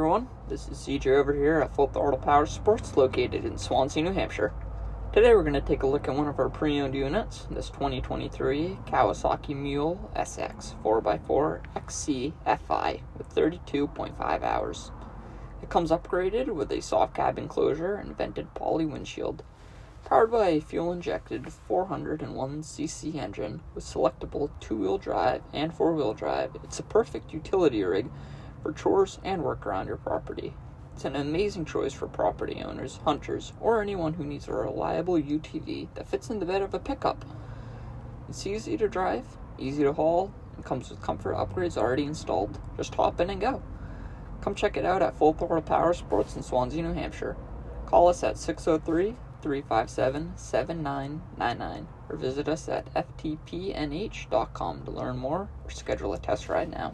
everyone, this is CJ over here at Throttle Powersports located in Swanzey, New Hampshire. Today we're going to take a look at one of our pre-owned units, this 2023 Kawasaki Mule SX 4x4 XC FI with 32.5 hours. It comes upgraded with a soft cab enclosure and vented poly windshield. Powered by a fuel-injected 401cc engine with selectable 2-wheel drive and 4-wheel drive, it's a perfect utility rig for chores and work around your property. It's an amazing choice for property owners, hunters, or anyone who needs a reliable UTV that fits in the bed of a pickup. It's easy to drive, easy to haul, and comes with comfort upgrades already installed. Just hop in and go. Come check it out at Throttle Powersports in Swanzey, New Hampshire. Call us at 603-357-7999 or visit us at ftpnh.com to learn more or schedule a test ride now.